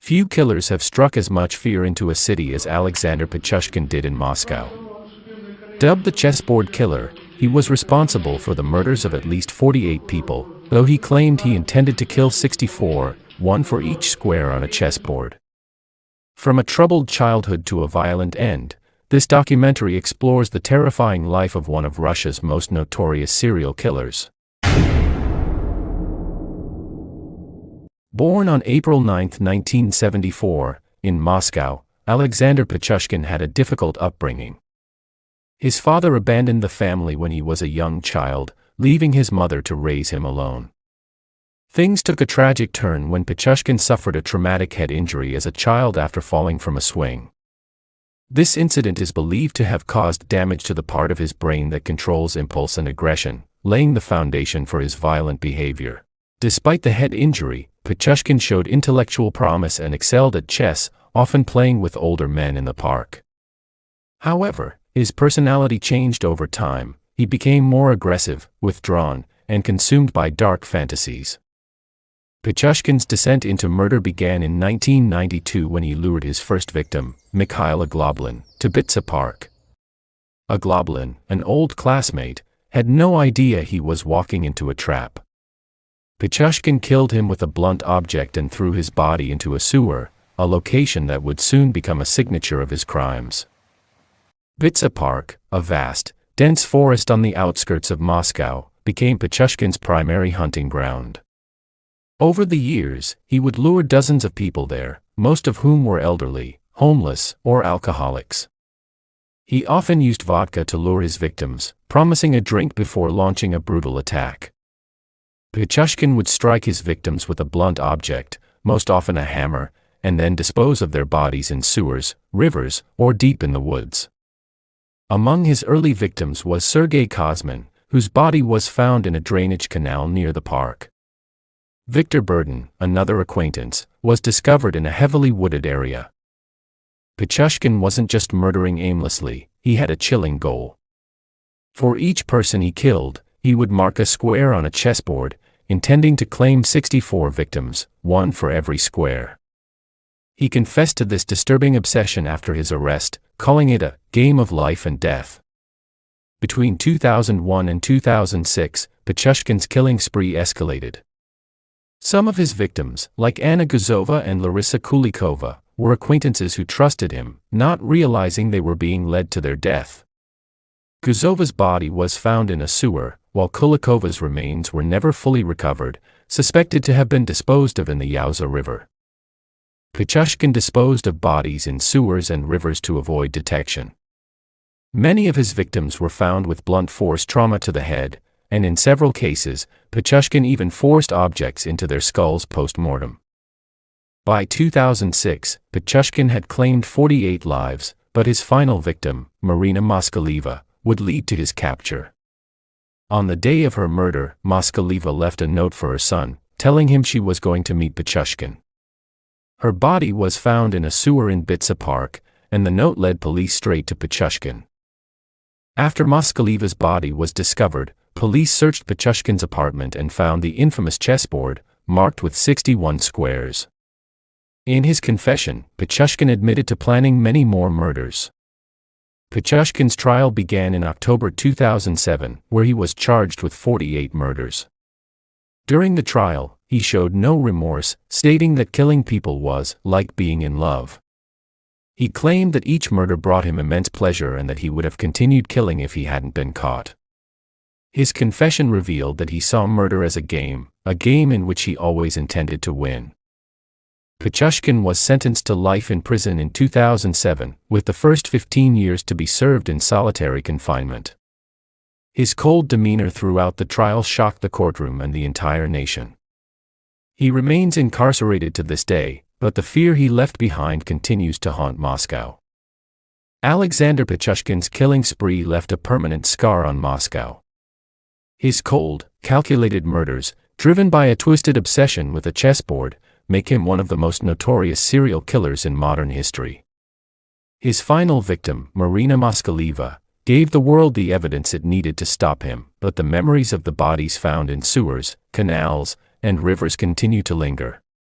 Few killers have struck as much fear into a city as Alexander Pichushkin did in Moscow. Dubbed the chessboard killer, he was responsible for the murders of at least 48 people, though he claimed he intended to kill 64, one for each square on a chessboard. From a troubled childhood to a violent end, this documentary explores the terrifying life of one of Russia's most notorious serial killers. Born on April 9, 1974, in Moscow, Alexander Pichushkin had a difficult upbringing. His father abandoned the family when he was a young child, leaving his mother to raise him alone. Things took a tragic turn when Pichushkin suffered a traumatic head injury as a child after falling from a swing. This incident is believed to have caused damage to the part of his brain that controls impulse and aggression, laying the foundation for his violent behavior. Despite the head injury, Pichushkin showed intellectual promise and excelled at chess, often playing with older men in the park. However, his personality changed over time. He became more aggressive, withdrawn, and consumed by dark fantasies. Pichushkin's descent into murder began in 1992 when he lured his first victim, Mikhail Agloblin, to Bitsa Park. Agloblin, an old classmate, had no idea he was walking into a trap. Pichushkin killed him with a blunt object and threw his body into a sewer, a location that would soon become a signature of his crimes. Bitsa Park, a vast, dense forest on the outskirts of Moscow, became Pichushkin's primary hunting ground. Over the years, he would lure dozens of people there, most of whom were elderly, homeless, or alcoholics. He often used vodka to lure his victims, promising a drink before launching a brutal attack. Pichushkin would strike his victims with a blunt object, most often a hammer, and then dispose of their bodies in sewers, rivers, or deep in the woods. Among his early victims was Sergei Kozmin, whose body was found in a drainage canal near the park. Victor Burden, another acquaintance, was discovered in a heavily wooded area. Pichushkin wasn't just murdering aimlessly, he had a chilling goal. For each person he killed, he would mark a square on a chessboard, intending to claim 64 victims, one for every square. He confessed to this disturbing obsession after his arrest, calling it a game of life and death. Between 2001 and 2006, Pichushkin's killing spree escalated. Some of his victims, like Anna Guzova and Larissa Kulikova, were acquaintances who trusted him, not realizing they were being led to their death. Guzova's body was found in a sewer, while Kulikova's remains were never fully recovered, suspected to have been disposed of in the Yauza River. Pichushkin disposed of bodies in sewers and rivers to avoid detection. Many of his victims were found with blunt force trauma to the head, and in several cases, Pichushkin even forced objects into their skulls post-mortem. By 2006, Pichushkin had claimed 48 lives, but his final victim, Marina Moskaliva, would lead to his capture. On the day of her murder, Moskaliva left a note for her son, telling him she was going to meet Pichushkin. Her body was found in a sewer in Bitsa Park, and the note led police straight to Pichushkin. After Moskaliva's body was discovered, police searched Pichushkin's apartment and found the infamous chessboard, marked with 61 squares. In his confession, Pichushkin admitted to planning many more murders. Pichushkin's trial began in October 2007, where he was charged with 48 murders. During the trial, he showed no remorse, stating that killing people was like being in love. He claimed that each murder brought him immense pleasure and that he would have continued killing if he hadn't been caught. His confession revealed that he saw murder as a game in which he always intended to win. Pichushkin was sentenced to life in prison in 2007, with the first 15 years to be served in solitary confinement. His cold demeanor throughout the trial shocked the courtroom and the entire nation. He remains incarcerated to this day, but the fear he left behind continues to haunt Moscow. Alexander Pichushkin's killing spree left a permanent scar on Moscow. His cold, calculated murders, driven by a twisted obsession with a chessboard, make him one of the most notorious serial killers in modern history. His final victim, Marina Moskaliva, gave the world the evidence it needed to stop him, but the memories of the bodies found in sewers, canals, and rivers continue to linger.